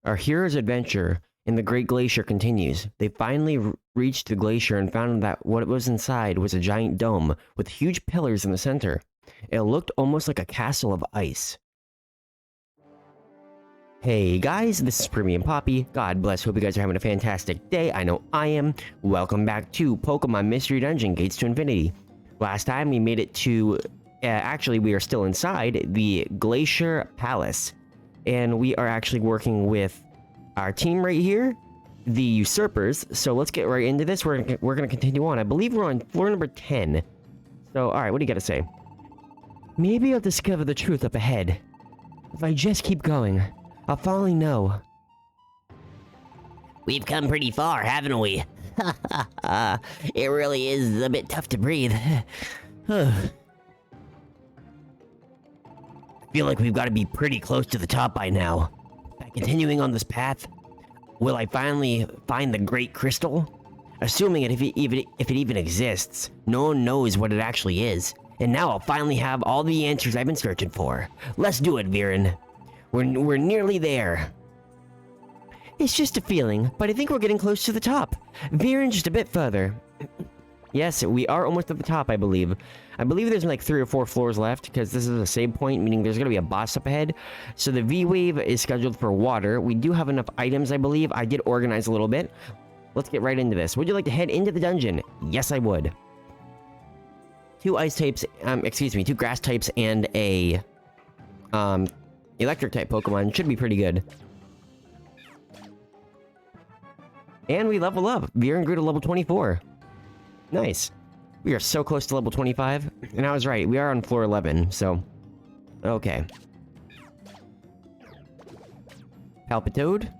Our hero's adventure in the Great Glacier continues. They finally reached the glacier and found that what was inside was a giant dome with huge pillars in the center. It looked almost like a castle of ice. Hey guys, this is Premium Poppy. God bless, hope you guys are having a fantastic day. I know I am. Welcome back to Pokemon Mystery Dungeon Gates to Infinity. Last time we made it to... actually, we are still inside the Glacier Palace. And we are actually working with our team right here, the Usurpers. So let's get right into this. We're gonna continue on. I believe we're on floor number 10. So, alright, what do you gotta say? Maybe I'll discover the truth up ahead. If I just keep going, I'll finally know. We've come pretty far, haven't we? It really is a bit tough to breathe. I feel like we've got to be pretty close to the top by now. By continuing on this path, will I finally find the Great Crystal? Assuming if it even exists, no one knows what it actually is. And now I'll finally have all the answers I've been searching for. Let's do it, Viren. We're nearly there. It's just a feeling, but I think we're getting close to the top. Viren, just a bit further. Yes, we are almost at the top, I believe. I believe there's like 3 or 4 floors left, because this is a save point, meaning there's going to be a boss up ahead. So the V-Wave is scheduled for water. We do have enough items, I believe. I did organize a little bit. Let's get right into this. Would you like to head into the dungeon? Yes, I would. 2 ice types, 2 grass types, and a, electric type Pokemon should be pretty good. And we level up. Viren grew to level 24. Nice. We are so close to level 25. And I was right, we are on floor 11, so... Okay. Palpitoad.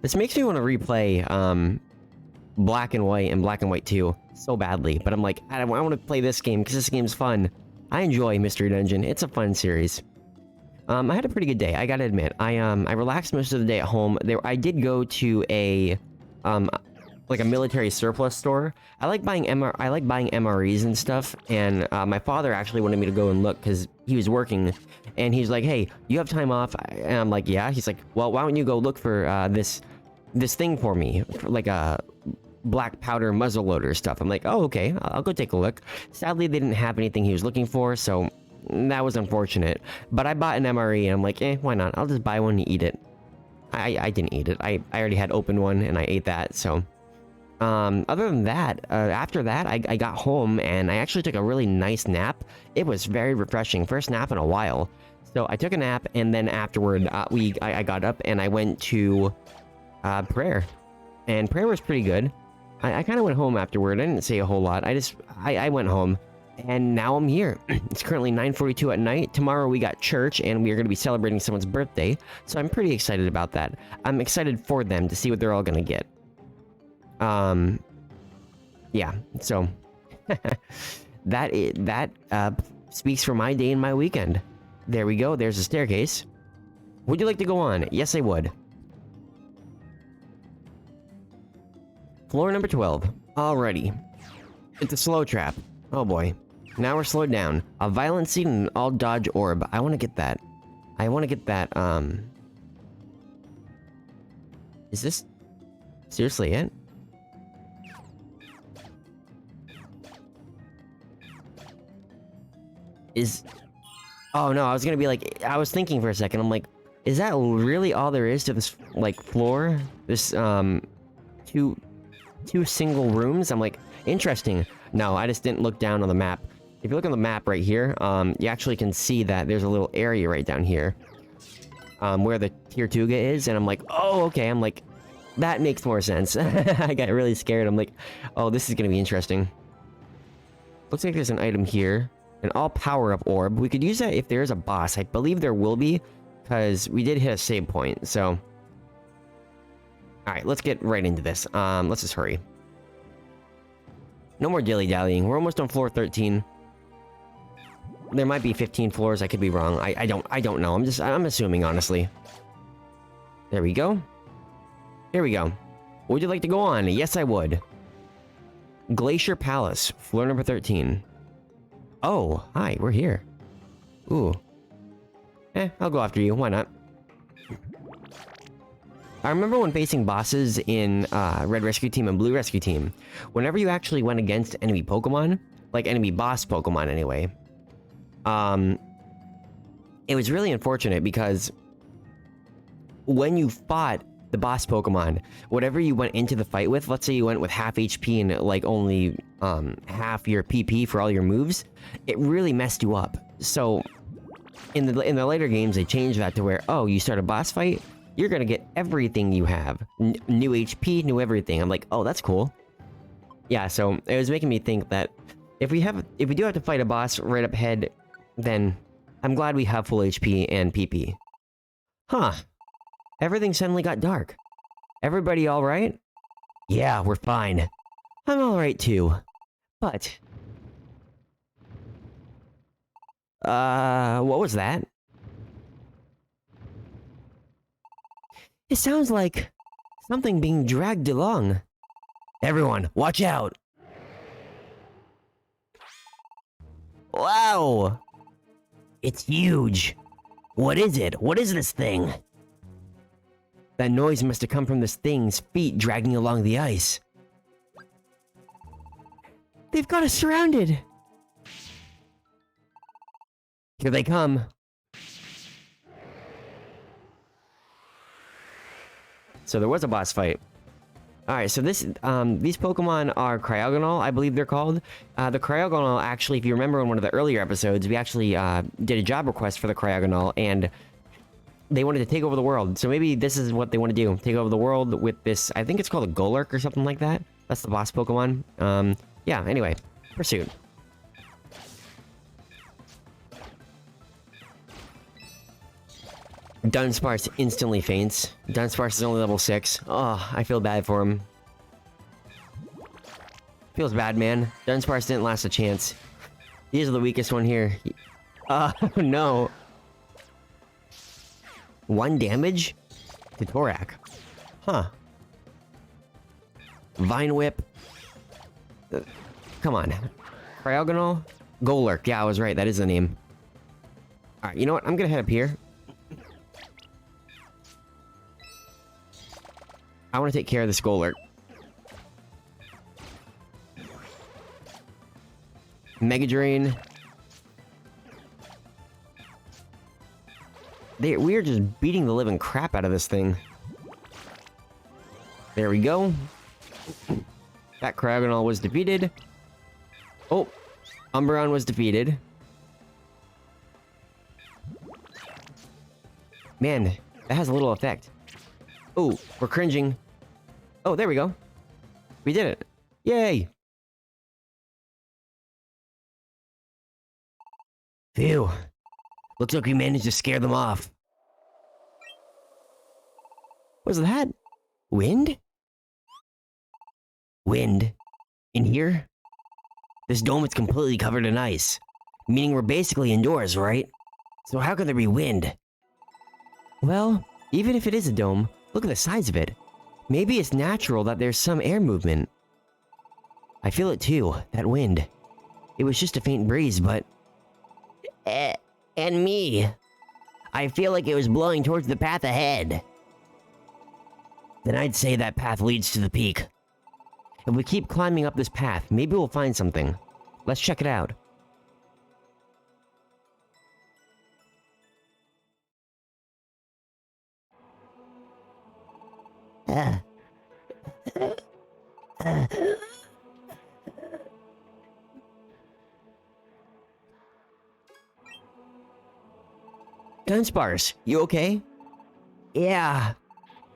This makes me want to replay, Black and White and Black and White 2 so badly. But I'm like, I want to play this game, because this game's fun. I enjoy Mystery Dungeon. It's a fun series. I had a pretty good day, I gotta admit. I relaxed most of the day at home. I did go to a, like a military surplus store. I like buying MREs and stuff, and my father actually wanted me to go and look because he was working, and he's like, "Hey, you have time off?" And I'm like, "Yeah." He's like, "Well, why don't you go look for this thing for me, like a black powder muzzle loader stuff?" I'm like, "Oh, okay, I'll go take a look." Sadly, they didn't have anything he was looking for, so that was unfortunate. But I bought an MRE, and I'm like, why not? I'll just buy one and eat it. I didn't eat it. I already had opened one, and I ate that, so... other than that, after that, I got home, and I actually took a really nice nap. It was very refreshing. First nap in a while. So I took a nap, and then afterward, I got up, and I went to prayer. And prayer was pretty good. I kind of went home afterward. I didn't say a whole lot. I went home, and now I'm here. It's currently 9:42 at night. Tomorrow we got church, and we are going to be celebrating someone's birthday. So I'm pretty excited about that. I'm excited for them to see what they're all going to get. Yeah, so that speaks for my day and my weekend. There we go. There's a staircase. Would you like to go on? Yes, I would. Floor number 12. Alrighty. It's a slow trap. Oh boy. Now we're slowed down. A violent seed and an all dodge orb. I want to get that. Is this seriously it? Oh no, I was gonna be like, I was thinking for a second, I'm like, is that really all there is to this, like, floor? This, two single rooms? I'm like, interesting. No, I just didn't look down on the map. If you look on the map right here, you actually can see that there's a little area right down here, where the Tirtuga is, and I'm like, oh, okay, I'm like, that makes more sense. I got really scared. I'm like, oh, this is gonna be interesting. Looks like there's an item here. An all power-up orb. We could use that if there is a boss. I believe there will be, because we did hit a save point, so... Alright, let's get right into this. Let's just hurry. No more dilly-dallying. We're almost on floor 13. There might be 15 floors. I could be wrong. I don't know. I'm assuming, honestly. There we go. Here we go. Would you like to go on? Yes, I would. Glacier Palace, floor number 13. Oh, hi, we're here. Ooh. I'll go after you, why not? I remember when facing bosses in Red Rescue Team and Blue Rescue Team, whenever you actually went against enemy Pokemon, like enemy boss Pokemon anyway, it was really unfortunate because when you fought the boss Pokemon, whatever you went into the fight with, let's say you went with half HP and like only half your PP for all your moves, it really messed you up. So in the later games, they changed that to where, oh, you start a boss fight, you're gonna get everything you have. New HP, new everything. I'm like, oh, that's cool. Yeah, so it was making me think that if we do have to fight a boss right up ahead, then I'm glad we have full HP and PP. Huh. Everything suddenly got dark. Everybody alright? Yeah, we're fine. I'm alright too. But... what was that? It sounds like something being dragged along. Everyone, watch out! Wow! It's huge! What is it? What is this thing? That noise must have come from this thing's feet dragging along the ice. They've got us surrounded! Here they come. So there was a boss fight. Alright, so these Pokemon are Cryogonal, I believe they're called. The Cryogonal, actually, if you remember in one of the earlier episodes, we actually did a job request for the Cryogonal, and they wanted to take over the world. So maybe this is what they want to do. Take over the world with this, I think it's called a Golurk or something like that. That's the boss Pokemon. Yeah, anyway. Pursuit. Dunsparce instantly faints. Dunsparce is only level 6. Oh, I feel bad for him. Feels bad, man. Dunsparce didn't last a chance. He's the weakest one here. Oh, no. 1 damage? To Torak. Huh. Vine Whip. Come on. Cryogonal? Golurk. Yeah, I was right. That is the name. Alright, you know what? I'm gonna head up here. I want to take care of this Golurk. Mega Drain. We are just beating the living crap out of this thing. There we go. That Cryogonal was defeated. Oh, Umbreon was defeated. Man, that has a little effect. Oh, we're cringing. Oh, there we go. We did it. Yay! Phew. Looks like we managed to scare them off. Was that? Wind? Wind? In here? This dome is completely covered in ice. Meaning we're basically indoors, right? So how can there be wind? Well, even if it is a dome, look at the size of it. Maybe it's natural that there's some air movement. I feel it too, that wind. It was just a faint breeze, but... And me. I feel like it was blowing towards the path ahead. Then I'd say that path leads to the peak. If we keep climbing up this path, maybe we'll find something. Let's check it out. Dunsparce, you okay? Yeah,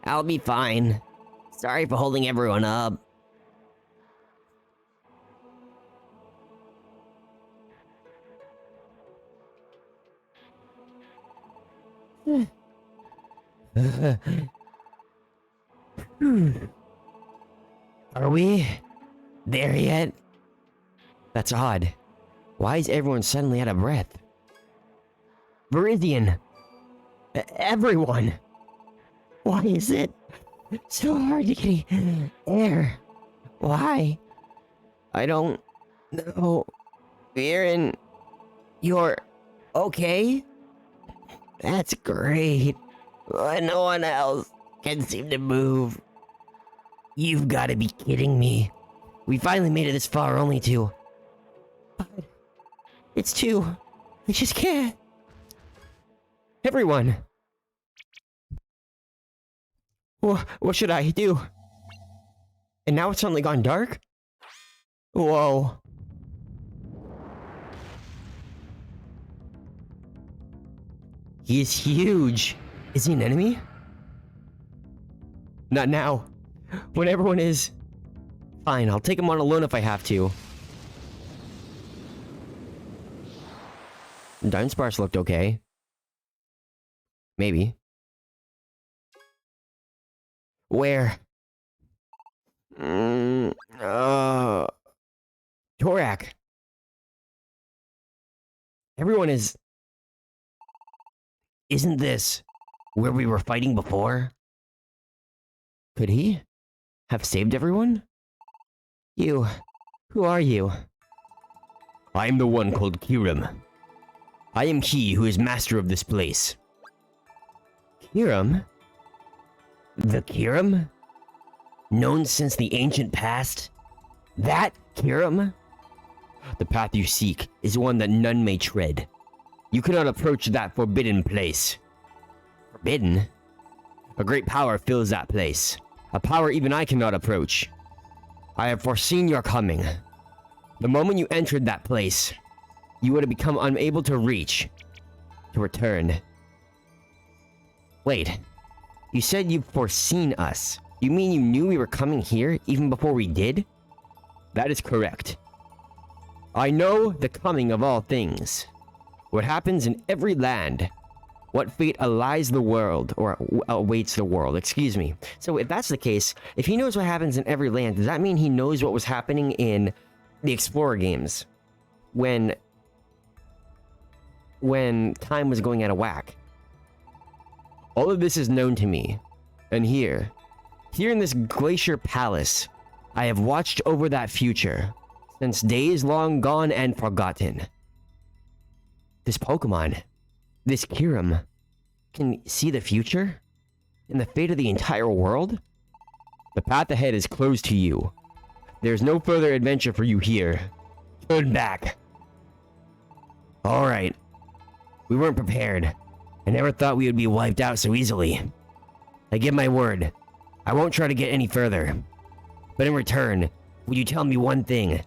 I'll be fine. Sorry for holding everyone up. Are we there yet? That's odd. Why is everyone suddenly out of breath? Viridian! Everyone! Why is it so hard to get air? Why? I don't know. Aaron, you're okay? That's great. But no one else Can't seem to move. You've got to be kidding me. We finally made it this far only to... But... It's too... I just can't. Everyone! What should I do? And now it's suddenly gone dark? Whoa. He is huge. Is he an enemy? Not now. When everyone is... Fine, I'll take him on alone if I have to. Dunsparce looked okay. Maybe. Where? Torak. Everyone is... Isn't this where we were fighting before? Could he have saved everyone? You... Who are you? I am the one called Kirim. I am he who is master of this place. Kirim? The Kirim? Known since the ancient past? That Kirim? The path you seek is one that none may tread. You cannot approach that forbidden place. Forbidden? A great power fills that place. A power even I cannot approach. I have foreseen your coming. The moment you entered that place, you would have become unable to reach, to return. Wait, you said you've foreseen us. You mean you knew we were coming here even before we did? That is correct. I know the coming of all things. What happens in every land. What fate allies the world, or awaits the world, excuse me. So if that's the case, if he knows what happens in every land, does that mean he knows what was happening in the Explorer games? When time was going out of whack? All of this is known to me. And here in this Glacier Palace, I have watched over that future since days long gone and forgotten. This Pokemon, this Kirim, can see the future and the fate of the entire world? The path ahead is closed to you. There's no further adventure for you here. Turn back. Alright. We weren't prepared. I never thought we would be wiped out so easily. I give my word. I won't try to get any further. But in return, would you tell me one thing?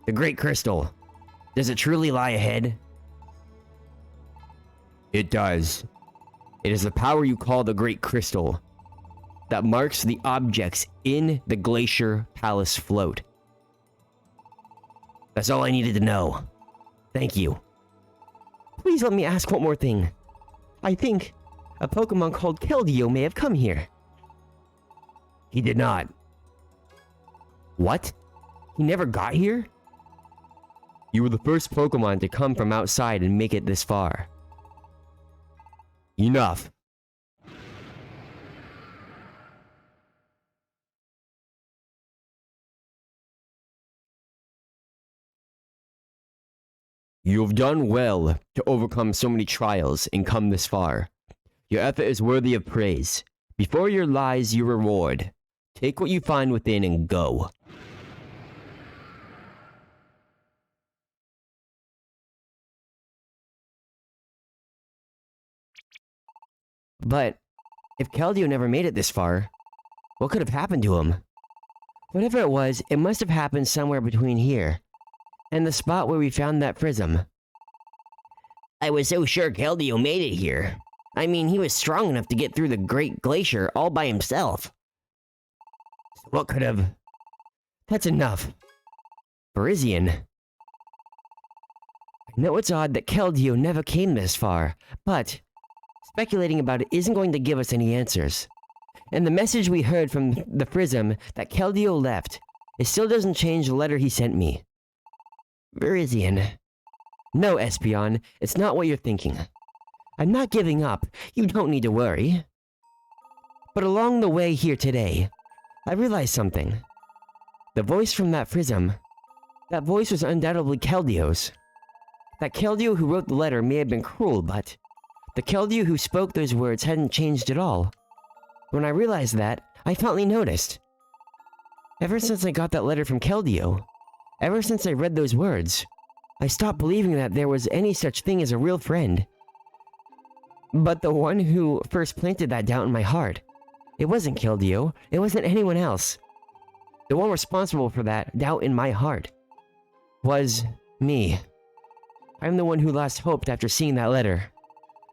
The Great Crystal. Does it truly lie ahead? It does. It is the power you call the Great Crystal that marks the objects in the Glacier Palace float. That's all I needed to know. Thank you. Please let me ask one more thing. I think a Pokemon called Keldeo may have come here. He did not. What? He never got here? You were the first Pokemon to come from outside and make it this far. Enough. You have done well to overcome so many trials and come this far. Your effort is worthy of praise. Before your lies your reward. Take what you find within and go. But if Keldeo never made it this far, what could have happened to him? Whatever it was, it must have happened somewhere between here and the spot where we found that prism. I was so sure Keldeo made it here. I mean, he was strong enough to get through the Great Glacier all by himself. So what could have... That's enough. Parisian. I know it's odd that Keldeo never came this far, but speculating about it isn't going to give us any answers. And the message we heard from the prism that Keldeo left, it still doesn't change the letter he sent me. Parisian. No, Espeon, it's not what you're thinking. I'm not giving up. You don't need to worry. But along the way here today, I realized something. The voice from that prism, that voice was undoubtedly Keldeo's. That Keldeo who wrote the letter may have been cruel, but the Keldeo who spoke those words hadn't changed at all. When I realized that, I finally noticed. Ever since I got that letter from Keldeo, ever since I read those words, I stopped believing that there was any such thing as a real friend. But the one who first planted that doubt in my heart, it wasn't Keldeo, it wasn't anyone else. The one responsible for that doubt in my heart was me. I'm the one who lost hope after seeing that letter.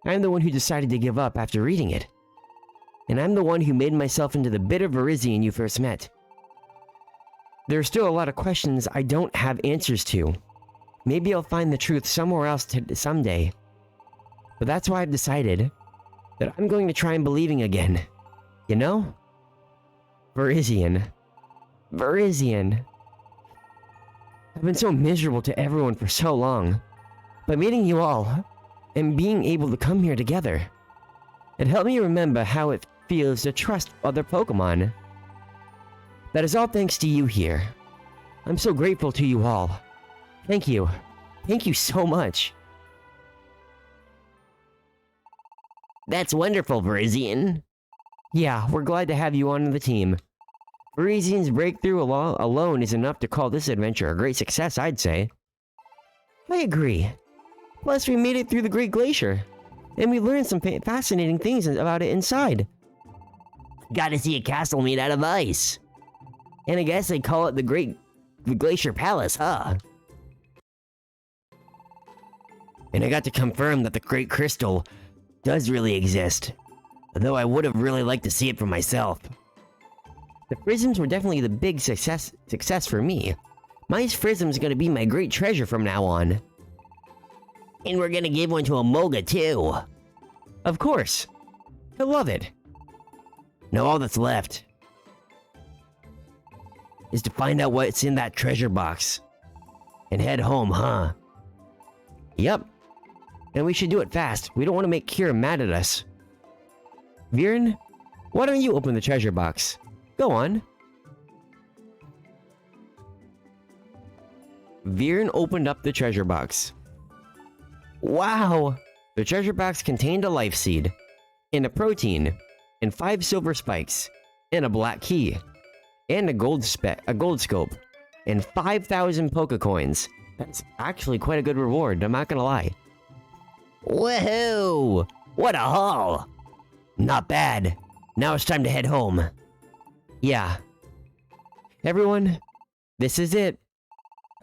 I'm the one who decided to give up after reading it. And I'm the one who made myself into the bitter Verizian you first met. There are still a lot of questions I don't have answers to. Maybe I'll find the truth somewhere else someday. But that's why I've decided that I'm going to try and believing again. You know? Verizian. Verizian. I've been so miserable to everyone for so long. But meeting you all, and being able to come here together, it helped me remember how it feels to trust other Pokemon. That is all thanks to you here. I'm so grateful to you all. Thank you. Thank you so much. That's wonderful, Verizian. Yeah, we're glad to have you on the team. Verizian's breakthrough alone is enough to call this adventure a great success, I'd say. I agree. Plus, we made it through the Great Glacier, and we learned some fascinating things about it inside. Got to see a castle made out of ice. And I guess they call it the Glacier Palace, huh? And I got to confirm that the Great Crystal does really exist, though I would have really liked to see it for myself. The Frisms were definitely the big success for me. My Frism's gonna be my great treasure from now on. And we're gonna give one to Emolga too. Of course. He'll love it. Now all that's left is to find out what's in that treasure box. And head home, huh? Yep. And we should do it fast. We don't want to make Kira mad at us. Viren, why don't you open the treasure box? Go on. Viren opened up the treasure box. Wow! The treasure box contained a life seed, and a protein, and 5 silver spikes, and a black key, and a gold scope, and 5,000 Pokecoins. That's actually quite a good reward, I'm not gonna lie. Woohoo! What a haul! Not bad. Now it's time to head home. Yeah. Everyone, this is it.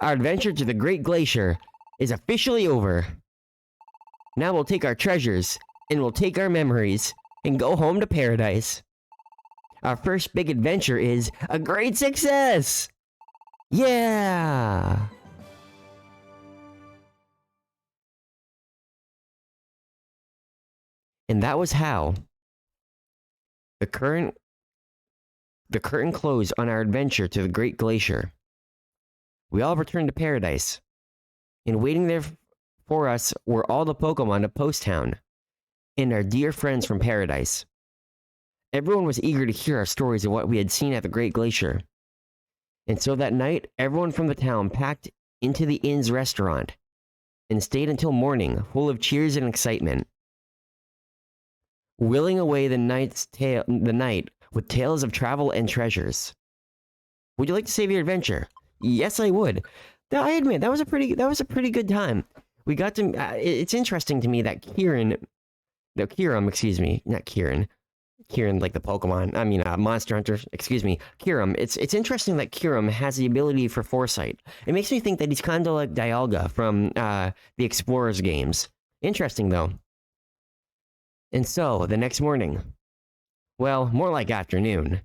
Our adventure to the Great Glacier is officially over. Now we'll take our treasures, and we'll take our memories, and go home to paradise. Our first big adventure is a great success! Yeah! And that was how the curtain closed on our adventure to the Great Glacier. We all returned to paradise, and waiting there for us were all the Pokemon of Post Town, and our dear friends from paradise. Everyone was eager to hear our stories of what we had seen at the Great Glacier. And so that night, everyone from the town packed into the inn's restaurant, and stayed until morning, full of cheers and excitement, willing away the night with tales of travel and treasures. Would you like to save your adventure? Yes, I would. I admit that was a pretty good time. We got to. It's interesting to me that Kyurem, not Kieran. Kieran, like the Pokemon. I mean, Monster Hunter. Excuse me, Kyurem. It's interesting that Kyurem has the ability for foresight. It makes me think that he's kind of like Dialga from the Explorers games. Interesting though. And so the next morning, well, more like afternoon.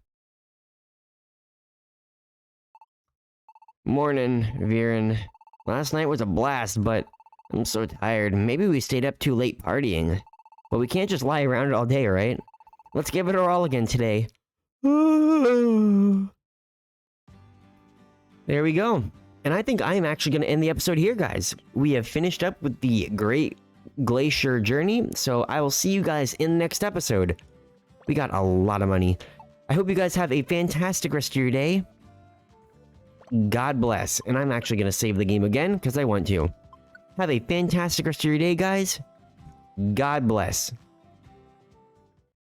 Morning, Viren. Last night was a blast, but I'm so tired. Maybe we stayed up too late partying. But we can't just lie around all day, right? Let's give it our all again today. There we go. And I think I'm actually going to end the episode here, guys. We have finished up with the Great Glacier journey, so I will see you guys in the next episode. We got a lot of money. I hope you guys have a fantastic rest of your day. God bless. And I'm actually going to save the game again, because I want to. Have a fantastic rest of your day, guys. God bless.